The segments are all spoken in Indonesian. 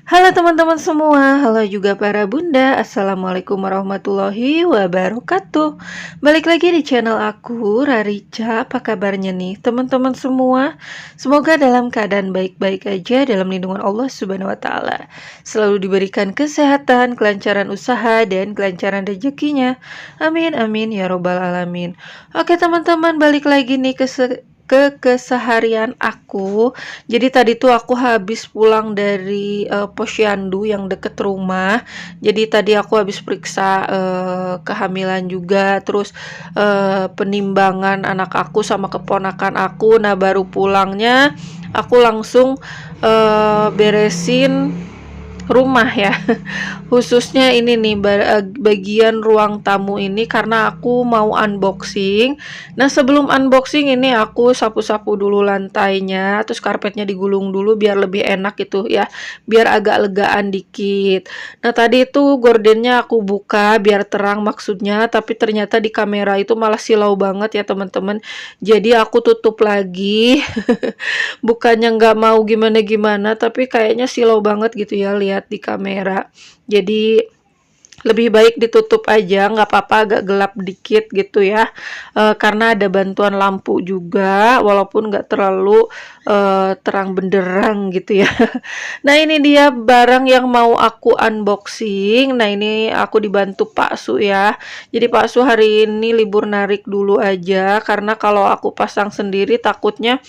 Halo teman-teman semua, halo juga para bunda. Assalamualaikum warahmatullahi wabarakatuh. Balik lagi di channel aku, Rarica. Apa kabarnya nih teman-teman semua? Semoga dalam keadaan baik-baik aja dalam lindungan Allah Subhanahu wa taala. Selalu diberikan kesehatan, kelancaran usaha dan kelancaran rezekinya. Amin amin ya robbal alamin. Oke teman-teman, balik lagi nih ke keseharian aku. Jadi tadi tuh aku habis pulang dari posyandu yang deket rumah. Jadi tadi aku habis periksa kehamilan juga, terus penimbangan anak aku sama keponakan aku. Nah, baru pulangnya aku langsung beresin rumah ya. Khususnya ini nih bagian ruang tamu ini karena aku mau unboxing. Nah, sebelum unboxing ini aku sapu-sapu dulu lantainya, terus karpetnya digulung dulu biar lebih enak gitu ya, biar agak legaan dikit. Nah, tadi itu gordennya aku buka biar terang maksudnya, tapi ternyata di kamera itu malah silau banget ya teman-teman. Jadi aku tutup lagi. Bukannya nggak mau gimana-gimana, tapi kayaknya silau banget gitu ya lihat di kamera. Jadi lebih baik ditutup aja, nggak apa-apa agak gelap dikit gitu ya, karena ada bantuan lampu juga, walaupun nggak terlalu terang benderang gitu ya. Nah, ini dia barang yang mau aku unboxing. Nah, ini aku dibantu Pak Su ya. Jadi Pak Su hari ini libur narik dulu aja, karena kalau aku pasang sendiri takutnya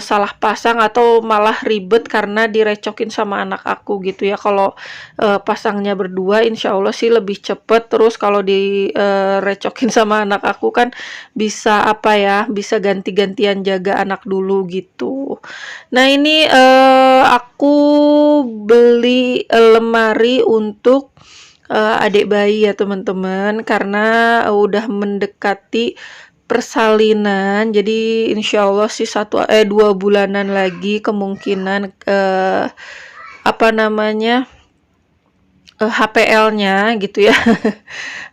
salah pasang atau malah ribet karena direcokin sama anak aku gitu ya. Kalau pasangnya berdua insya Allah sih lebih cepet, terus kalau direcokin sama anak aku kan bisa apa ya, bisa ganti-gantian jaga anak dulu gitu. Nah, ini aku beli lemari untuk adik bayi ya teman-teman, karena udah mendekati persalinan. Jadi insya Allah sih 2 bulanan lagi kemungkinan apa namanya HPL-nya gitu ya.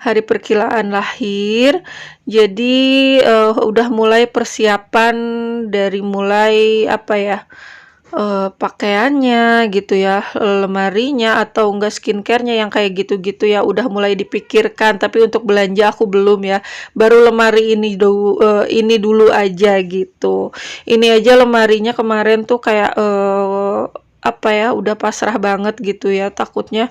Hari perkiraan lahir. Jadi udah mulai persiapan dari mulai apa ya, pakaiannya gitu ya, lemarinya atau enggak skincare-nya yang kayak gitu-gitu ya udah mulai dipikirkan, tapi untuk belanja aku belum ya. Baru lemari ini dulu aja gitu. Ini aja lemarinya kemarin tuh kayak apa ya, udah pasrah banget gitu ya, takutnya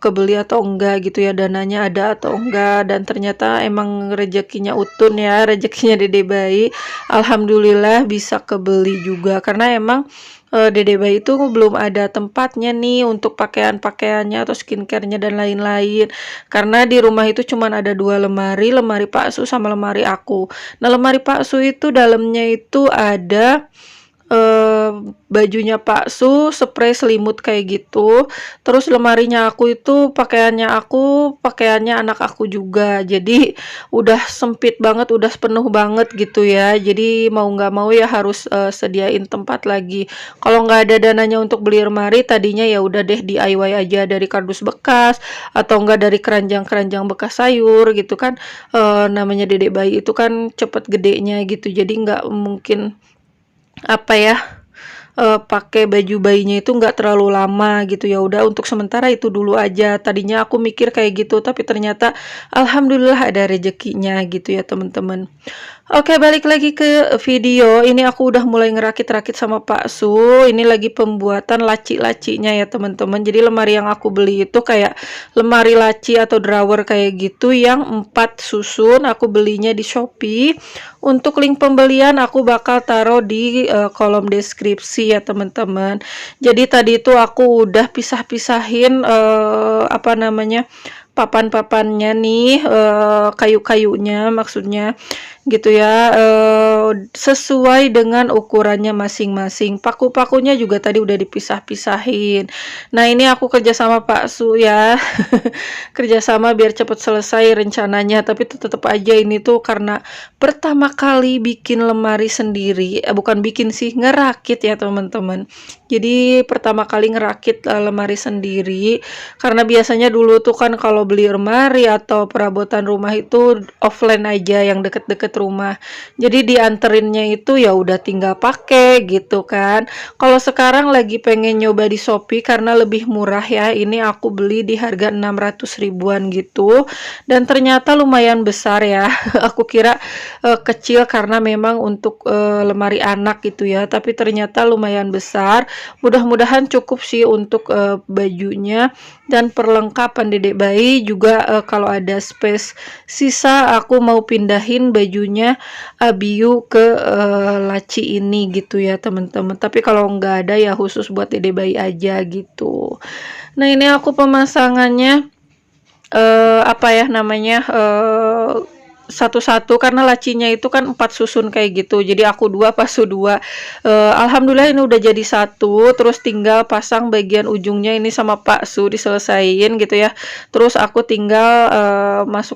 kebeli atau enggak gitu ya, dananya ada atau enggak, dan ternyata emang rezekinya utun ya, rezekinya Dede bayi. Alhamdulillah bisa kebeli juga karena emang Dede bayi itu belum ada tempatnya nih untuk pakaian-pakaiannya atau skincare-nya dan lain-lain. Karena di rumah itu cuman ada 2 lemari, lemari Pak Su sama lemari aku. Nah, lemari Pak Su itu dalamnya itu ada bajunya Pak Su, spray selimut kayak gitu. Terus lemarinya aku itu pakaiannya anak aku juga. Jadi udah sempit banget, udah penuh banget gitu ya. Jadi mau nggak mau ya harus sediain tempat lagi. Kalau nggak ada dananya untuk beli lemari, tadinya ya udah deh DIY aja dari kardus bekas atau enggak dari keranjang-keranjang bekas sayur gitu kan. Namanya dedek bayi itu kan cepet gedenya gitu. Jadi nggak mungkin apa ya, pakai baju bayinya itu nggak terlalu lama gitu ya. Udah untuk sementara itu dulu aja. Tadinya aku mikir kayak gitu, tapi ternyata alhamdulillah ada rezekinya gitu ya teman-teman. Oke, balik lagi ke video. Ini aku udah mulai ngerakit-rakit sama Pak Su. Ini lagi pembuatan laci-lacinya ya teman-teman. Jadi lemari yang aku beli itu kayak lemari laci atau drawer kayak gitu yang 4 susun. Aku belinya di Shopee. Untuk link pembelian aku bakal taruh di kolom deskripsi ya teman-teman. Jadi tadi itu aku udah pisah-pisahin apa namanya, papan-papannya nih, kayu-kayunya maksudnya gitu ya, sesuai dengan ukurannya masing-masing. Paku-pakunya juga tadi udah dipisah-pisahin. Nah, ini aku kerja sama Pak Su ya. Kerjasama biar cepet selesai rencananya, tapi tetap aja ini tuh karena pertama kali bikin lemari sendiri, bukan bikin sih, ngerakit ya teman-teman. Jadi pertama kali ngerakit lemari sendiri, karena biasanya dulu tuh kan kalau beli lemari atau perabotan rumah itu offline aja yang deket-deket dekat rumah. Jadi dianterinnya itu ya udah tinggal pakai gitu kan. Kalau sekarang lagi pengen nyoba di Shopee karena lebih murah ya. Ini aku beli di harga 600 ribuan gitu. Dan ternyata lumayan besar ya. Aku kira kecil karena memang untuk lemari anak gitu ya. Tapi ternyata lumayan besar. Mudah-mudahan cukup sih untuk bajunya dan perlengkapan dedek bayi juga. Kalau ada space sisa aku mau pindahin bajunya Abiu ke laci ini gitu ya teman-teman. Tapi kalau nggak ada ya khusus buat dedek bayi aja gitu. Nah ini aku pemasangannya apa ya namanya, satu-satu karena lacinya itu kan 4 susun kayak gitu. Jadi aku 2 pasu 2. Alhamdulillah ini udah jadi satu, terus tinggal pasang bagian ujungnya ini sama paksu diselesain gitu ya. Terus aku tinggal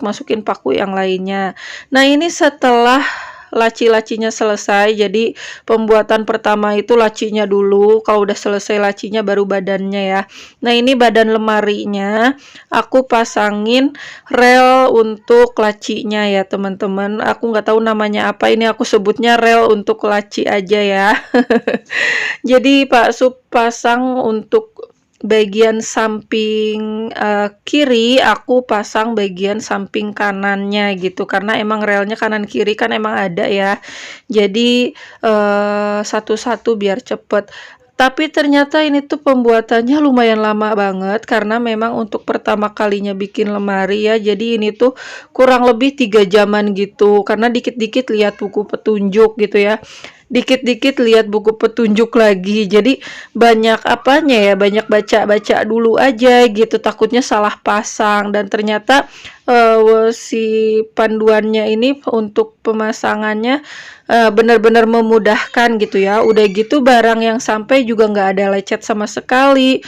masukin paku yang lainnya. Nah, ini setelah laci-lacinya selesai, jadi pembuatan pertama itu lacinya dulu, kalau udah selesai lacinya baru badannya ya. Nah ini badan lemarinya aku pasangin rel untuk lacinya ya teman-teman. Aku nggak tahu namanya apa, ini aku sebutnya rel untuk laci aja ya. Jadi Pak Sup pasang untuk bagian samping kiri, aku pasang bagian samping kanannya gitu karena emang relnya kanan kiri kan emang ada ya. Jadi satu-satu biar cepet. Tapi ternyata ini tuh pembuatannya lumayan lama banget karena memang untuk pertama kalinya bikin lemari ya. Jadi ini tuh kurang lebih 3 jaman gitu karena dikit-dikit lihat buku petunjuk gitu ya. Dikit-dikit lihat buku petunjuk lagi. Jadi banyak apanya ya, banyak baca-baca dulu aja gitu. Takutnya salah pasang dan ternyata si panduannya ini untuk pemasangannya benar-benar memudahkan gitu ya. Udah gitu barang yang sampai juga nggak ada lecet sama sekali,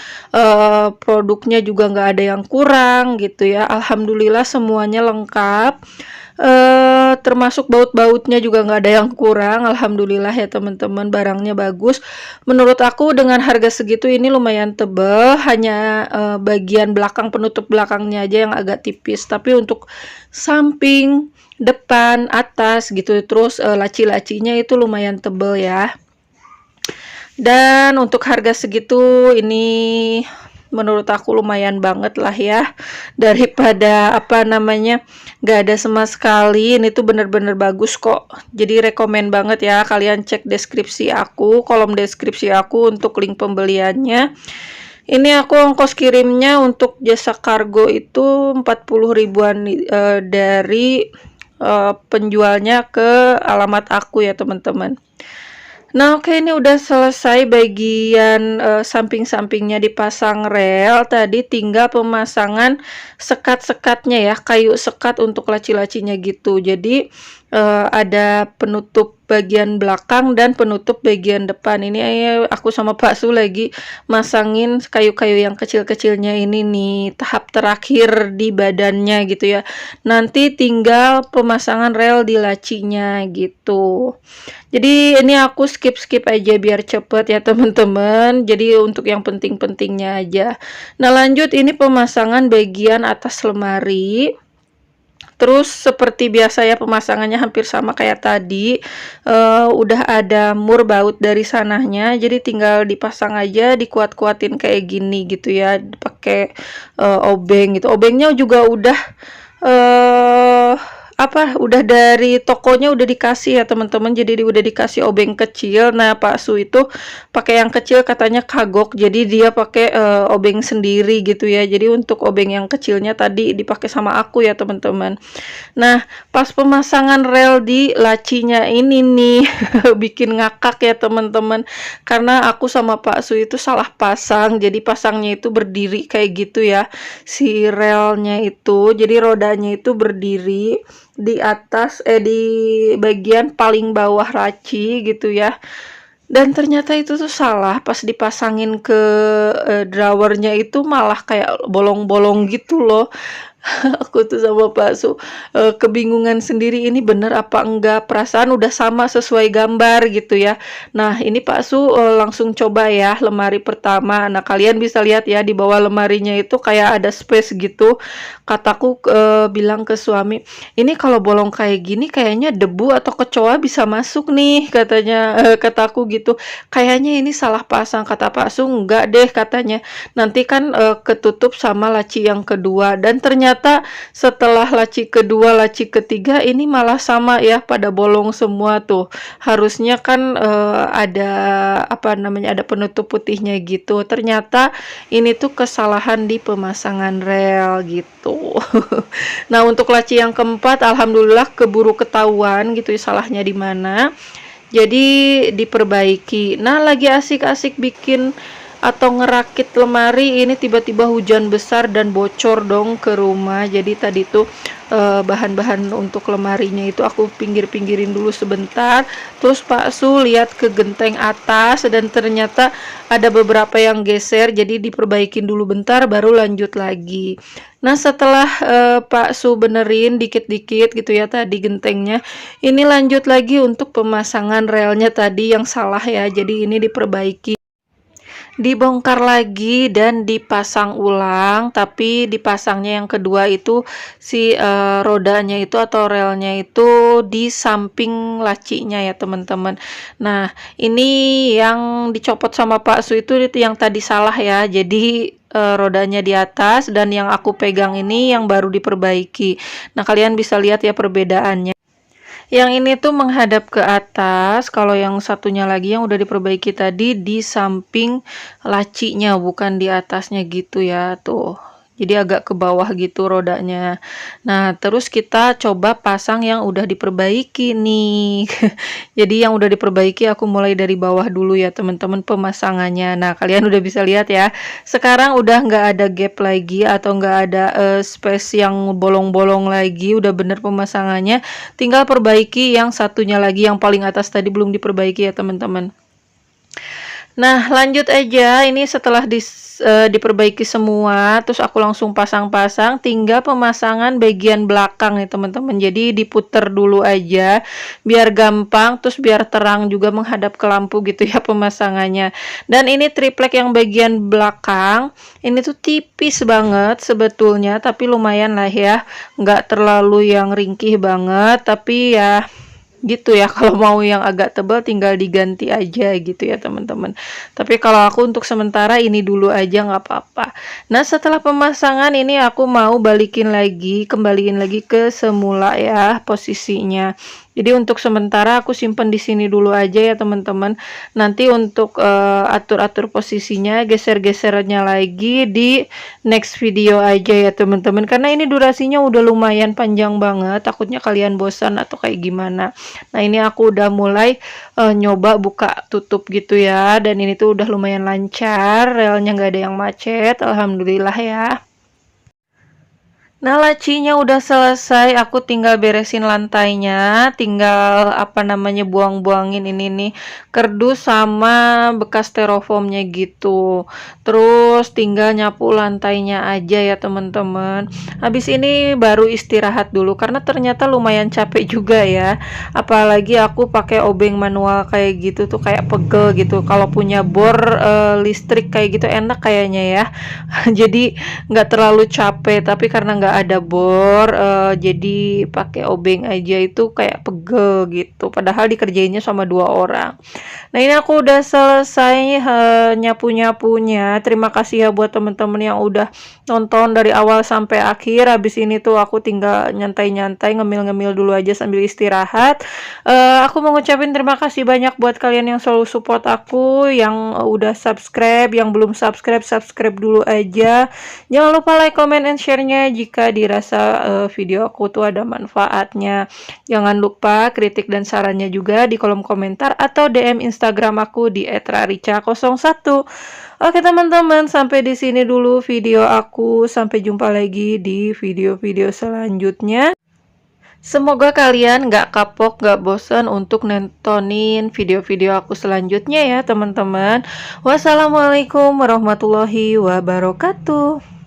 produknya juga nggak ada yang kurang gitu ya. Alhamdulillah semuanya lengkap. Termasuk baut-bautnya juga nggak ada yang kurang. Alhamdulillah ya teman-teman, barangnya bagus. Menurut aku dengan harga segitu ini lumayan tebel, hanya bagian belakang, penutup belakangnya aja yang agak tipis, tapi untuk samping, depan, atas gitu, terus laci-lacinya itu lumayan tebel ya. Dan untuk harga segitu ini menurut aku lumayan banget lah ya, daripada apa namanya nggak ada sama sekali. Ini tuh bener-bener bagus kok, jadi rekomen banget ya kalian cek deskripsi aku, kolom deskripsi aku untuk link pembeliannya. Ini aku ongkos kirimnya untuk jasa kargo itu 40 ribuan dari penjualnya ke alamat aku ya teman-teman. Nah oke, ini udah selesai bagian samping-sampingnya dipasang rel. Tadi tinggal pemasangan sekat-sekatnya ya, kayu sekat untuk laci-lacinya gitu. Jadi ada penutup bagian belakang dan penutup bagian depan. Ini aku sama Pak Su lagi masangin kayu-kayu yang kecil-kecilnya ini nih, tahap terakhir di badannya gitu ya. Nanti tinggal pemasangan rel di lacinya gitu. Jadi ini aku skip aja biar cepet ya teman-teman. Jadi untuk yang penting-pentingnya aja. Nah lanjut, ini pemasangan bagian atas lemari. Terus seperti biasa ya pemasangannya hampir sama kayak tadi. Udah ada mur baut dari sananya, jadi tinggal dipasang aja, dikuat-kuatin kayak gini gitu ya, pakai obeng gitu. Obengnya juga udah udah dari tokonya udah dikasih ya teman-teman. Jadi udah dikasih obeng kecil. Nah Pak Su itu pakai yang kecil, katanya kagok, jadi dia pakai obeng sendiri gitu ya. Jadi untuk obeng yang kecilnya tadi dipakai sama aku ya teman-teman. Nah pas pemasangan rel di lacinya ini nih bikin ngakak ya teman-teman, karena aku sama Pak Su itu salah pasang. Jadi pasangnya itu berdiri kayak gitu ya, si relnya itu. Jadi rodanya itu berdiri di atas di bagian paling bawah laci gitu ya. Dan ternyata itu tuh salah, pas dipasangin ke drawernya itu malah kayak bolong-bolong gitu loh. Aku tuh sama Pak Su, kebingungan sendiri ini bener apa enggak, perasaan udah sama sesuai gambar gitu ya. Nah ini Pak Su, langsung coba ya lemari pertama. Nah kalian bisa lihat ya di bawah lemarinya itu kayak ada space gitu. Kataku, bilang ke suami, "Ini kalau bolong kayak gini kayaknya debu atau kecoa bisa masuk nih," katanya, kataku gitu. "Kayaknya ini salah pasang," kata Pak Su, "enggak deh," katanya. "Nanti kan, ketutup sama laci yang kedua," dan ternyata setelah laci kedua, laci ketiga ini malah sama ya pada bolong semua tuh. Harusnya kan ada apa namanya, ada penutup putihnya gitu. Ternyata ini tuh kesalahan di pemasangan rel gitu. Nah, untuk laci yang keempat alhamdulillah keburu ketahuan gitu ya salahnya di mana. Jadi diperbaiki. Nah, lagi asik-asik bikin atau ngerakit lemari ini tiba-tiba hujan besar dan bocor dong ke rumah. Jadi tadi tuh bahan-bahan untuk lemarinya itu aku pinggir-pinggirin dulu sebentar. Terus Pak Su lihat ke genteng atas dan ternyata ada beberapa yang geser. Jadi diperbaikin dulu bentar baru lanjut lagi. Nah, setelah Pak Su benerin dikit-dikit gitu ya tadi gentengnya, ini lanjut lagi untuk pemasangan relnya tadi yang salah ya. Jadi ini diperbaiki, dibongkar lagi dan dipasang ulang, tapi dipasangnya yang kedua itu si rodanya itu atau relnya itu di samping lacinya ya teman-teman. Nah ini yang dicopot sama Pak Su itu yang tadi salah ya, jadi rodanya di atas dan yang aku pegang ini yang baru diperbaiki. Nah kalian bisa lihat ya perbedaannya. Yang ini tuh menghadap ke atas, kalau yang satunya lagi yang udah diperbaiki tadi di samping lacinya, bukan di atasnya gitu ya, tuh. Jadi agak ke bawah gitu rodanya. Nah, terus kita coba pasang yang udah diperbaiki nih. Jadi yang udah diperbaiki aku mulai dari bawah dulu ya teman-teman pemasangannya. Nah, kalian udah bisa lihat ya. Sekarang udah nggak ada gap lagi atau nggak ada space yang bolong-bolong lagi. Udah bener pemasangannya. Tinggal perbaiki yang satunya lagi yang paling atas tadi belum diperbaiki ya teman-teman. Nah, lanjut aja. Ini setelah diperbaiki semua, terus aku langsung pasang-pasang. Tinggal pemasangan bagian belakang nih teman-teman. Jadi diputer dulu aja, biar gampang, terus biar terang juga menghadap ke lampu gitu ya pemasangannya. Dan ini triplek yang bagian belakang, ini tuh tipis banget sebetulnya, tapi lumayan lah ya. Nggak terlalu yang ringkih banget, tapi ya gitu ya. Kalau mau yang agak tebal tinggal diganti aja gitu ya teman-teman, tapi kalau aku untuk sementara ini dulu aja nggak apa-apa. Nah setelah pemasangan ini aku mau kembaliin lagi ke semula ya posisinya. Jadi untuk sementara aku simpen di sini dulu aja ya teman-teman. Nanti untuk atur-atur posisinya, geser-gesernya lagi di next video aja ya teman-teman. Karena ini durasinya udah lumayan panjang banget. Takutnya kalian bosan atau kayak gimana. Nah ini aku udah mulai nyoba buka tutup gitu ya. Dan ini tuh udah lumayan lancar. Relnya nggak ada yang macet. Alhamdulillah ya. Nah, lacinya udah selesai, aku tinggal beresin lantainya, tinggal apa namanya buang-buangin ini nih kerdus sama bekas styrofoamnya gitu. Terus tinggal nyapu lantainya aja ya teman-teman. Habis ini baru istirahat dulu karena ternyata lumayan capek juga ya. Apalagi aku pakai obeng manual kayak gitu tuh kayak pegel gitu. Kalau punya bor listrik kayak gitu enak kayaknya ya. Jadi nggak terlalu capek, tapi karena nggak ada bor jadi pakai obeng aja itu kayak pegel gitu, padahal dikerjainnya sama 2 orang. Nah ini aku udah selesai nyapu-nyapunya. Terima kasih ya buat temen-temen yang udah nonton dari awal sampai akhir. Habis ini tuh aku tinggal nyantai-nyantai, ngemil-ngemil dulu aja sambil istirahat. Aku mau ngucapin terima kasih banyak buat kalian yang selalu support aku, yang udah subscribe, yang belum subscribe, subscribe dulu aja. Jangan lupa like, comment, and share-nya jika dirasa video aku tuh ada manfaatnya. Jangan lupa kritik dan sarannya juga di kolom komentar atau DM Instagram aku di @rarica01. Oke teman-teman, sampai di sini dulu video aku. Sampai jumpa lagi di video-video selanjutnya. Semoga kalian gak kapok, gak bosan untuk nontonin video-video aku selanjutnya ya teman-teman. Wassalamualaikum warahmatullahi wabarakatuh.